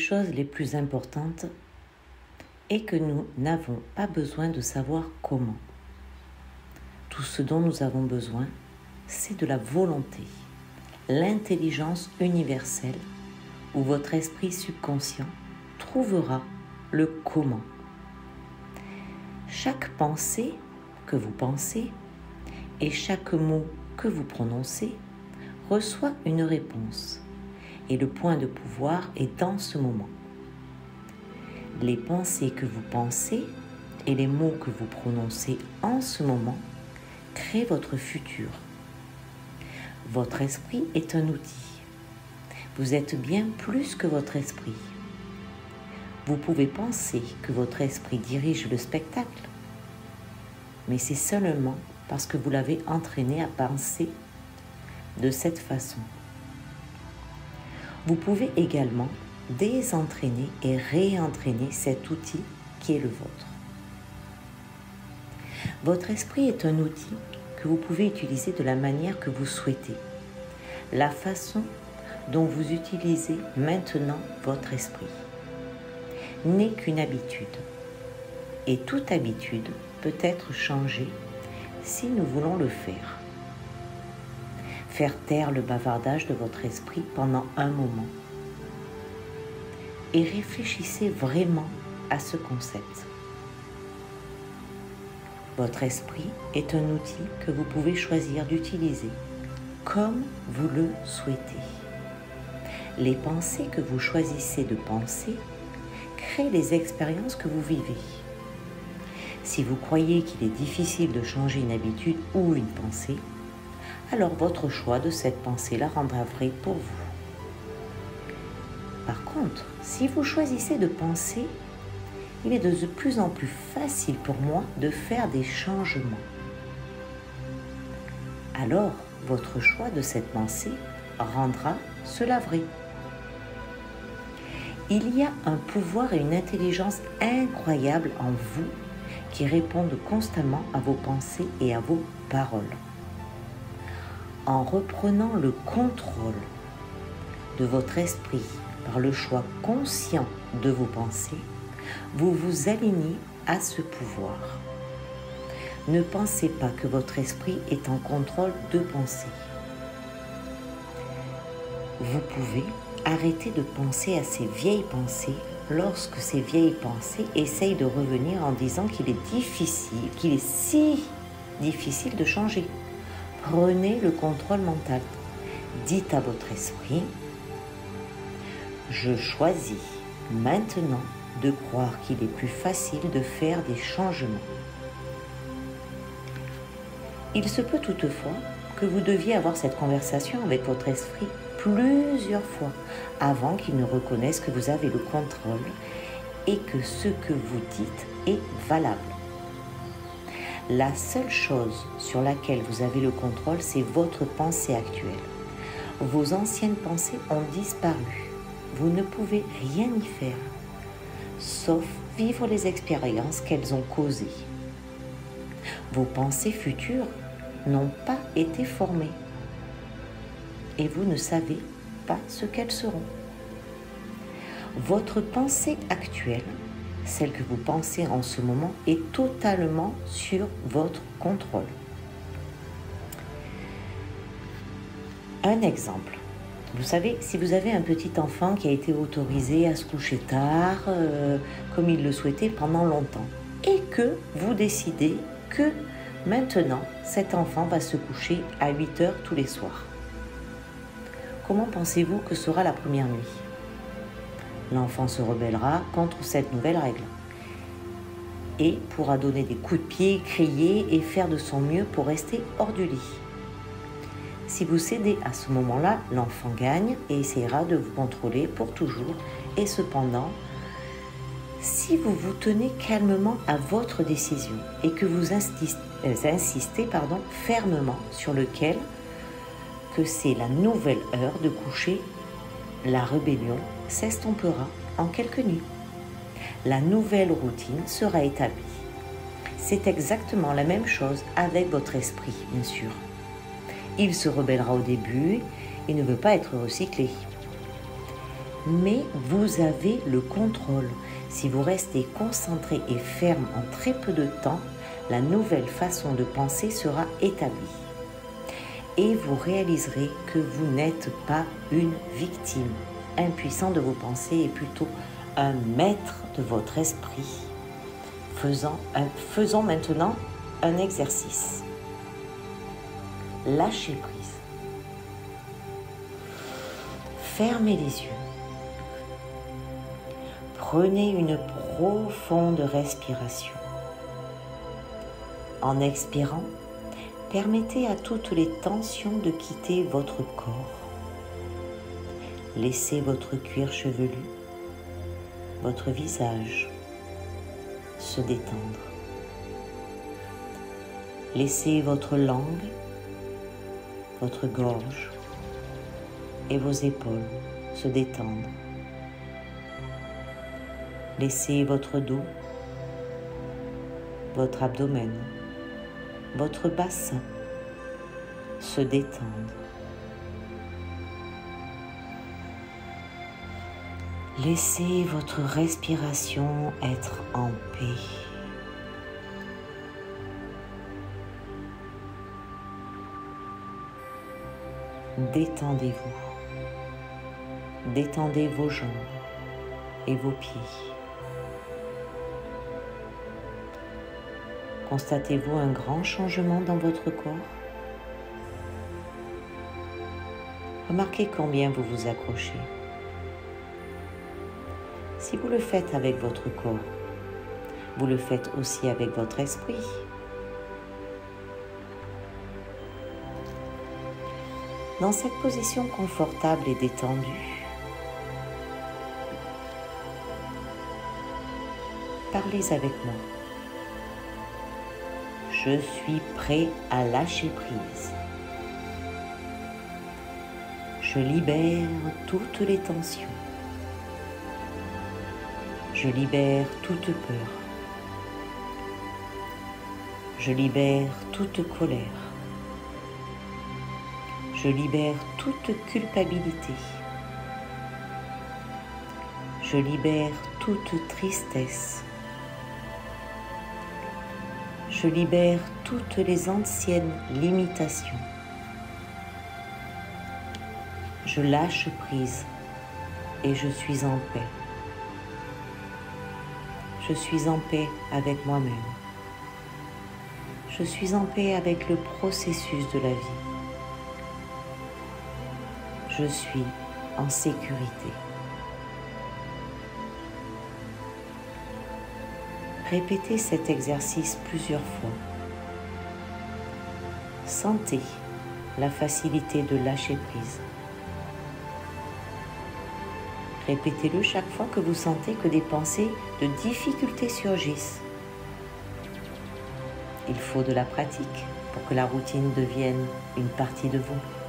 choses les plus importantes est que nous n'avons pas besoin de savoir comment. Tout ce dont nous avons besoin, c'est de la volonté, l'intelligence universelle où votre esprit subconscient trouvera le comment. Chaque pensée que vous pensez et chaque mot que vous prononcez reçoit une réponse et le point de pouvoir est dans ce moment. Les pensées que vous pensez et les mots que vous prononcez en ce moment créent votre futur. Votre esprit est un outil. Vous êtes bien plus que votre esprit. Vous pouvez penser que votre esprit dirige le spectacle, mais c'est seulement parce que vous l'avez entraîné à penser de cette façon. Vous pouvez également désentraîner et réentraîner cet outil qui est le vôtre. Votre esprit est un outil que vous pouvez utiliser de la manière que vous souhaitez. La façon dont vous utilisez maintenant votre esprit n'est qu'une habitude. Et toute habitude peut être changée si nous voulons le faire. Faire taire le bavardage de votre esprit pendant un moment. Et réfléchissez vraiment à ce concept. Votre esprit est un outil que vous pouvez choisir d'utiliser comme vous le souhaitez. Les pensées que vous choisissez de penser créent les expériences que vous vivez. Si vous croyez qu'il est difficile de changer une habitude ou une pensée, alors votre choix de cette pensée la rendra vraie pour vous. Par contre, si vous choisissez de penser, il est de plus en plus facile pour moi de faire des changements. Alors, votre choix de cette pensée rendra cela vrai. Il y a un pouvoir et une intelligence incroyables en vous qui répondent constamment à vos pensées et à vos paroles. En reprenant le contrôle de votre esprit par le choix conscient de vos pensées, vous vous alignez à ce pouvoir. Ne pensez pas que votre esprit est en contrôle de pensées. Vous pouvez arrêter de penser à ces vieilles pensées lorsque ces vieilles pensées essayent de revenir en disant qu'il est si difficile de changer. Prenez le contrôle mental. Dites à votre esprit, je choisis maintenant de croire qu'il est plus facile de faire des changements. Il se peut toutefois que vous deviez avoir cette conversation avec votre esprit plusieurs fois avant qu'il ne reconnaisse que vous avez le contrôle et que ce que vous dites est valable. La seule chose sur laquelle vous avez le contrôle, c'est votre pensée actuelle. Vos anciennes pensées ont disparu. Vous ne pouvez rien y faire, sauf vivre les expériences qu'elles ont causées. Vos pensées futures n'ont pas été formées et vous ne savez pas ce qu'elles seront. Votre pensée actuelle, celle que vous pensez en ce moment, est totalement sur votre contrôle. Un exemple. Vous savez, si vous avez un petit enfant qui a été autorisé à se coucher tard, comme il le souhaitait pendant longtemps, et que vous décidez que maintenant, cet enfant va se coucher à 8 heures tous les soirs. Comment pensez-vous que sera la première nuit ? L'enfant se rebellera contre cette nouvelle règle et pourra donner des coups de pied, crier et faire de son mieux pour rester hors du lit. Si vous cédez à ce moment-là, l'enfant gagne et essaiera de vous contrôler pour toujours. Et cependant, si vous vous tenez calmement à votre décision et que vous insistez fermement sur lequel que c'est la nouvelle heure de coucher, la rébellion s'estompera en quelques nuits. La nouvelle routine sera établie. C'est exactement la même chose avec votre esprit, bien sûr. Il se rebellera au début et ne veut pas être recyclé. mais vous avez le contrôle. Si vous restez concentré et ferme en très peu de temps, la nouvelle façon de penser sera établie. Et vous réaliserez que vous n'êtes pas une victime, impuissant de vos pensées, et plutôt un maître de votre esprit. Faisons maintenant un exercice. Lâchez prise. Fermez les yeux. Prenez une profonde respiration. En expirant, permettez à toutes les tensions de quitter votre corps. Laissez votre cuir chevelu, votre visage se détendre. Laissez votre langue, votre gorge et vos épaules se détendre. Laissez votre dos, votre abdomen, votre bassin se détendre. Laissez votre respiration être en paix. Détendez-vous. Détendez vos jambes et vos pieds. Constatez-vous un grand changement dans votre corps? Remarquez combien vous vous accrochez. Si vous le faites avec votre corps, vous le faites aussi avec votre esprit. Dans cette position confortable et détendue, parlez avec moi. Je suis prêt à lâcher prise. Je libère toutes les tensions. Je libère toute peur. Je libère toute colère. Je libère toute culpabilité. Je libère toute tristesse. Je libère toutes les anciennes limitations. Je lâche prise et je suis en paix. Je suis en paix avec moi-même. Je suis en paix avec le processus de la vie. Je suis en sécurité. Répétez cet exercice plusieurs fois. Sentez la facilité de lâcher prise. Répétez-le chaque fois que vous sentez que des pensées de difficulté surgissent. Il faut de la pratique pour que la routine devienne une partie de vous.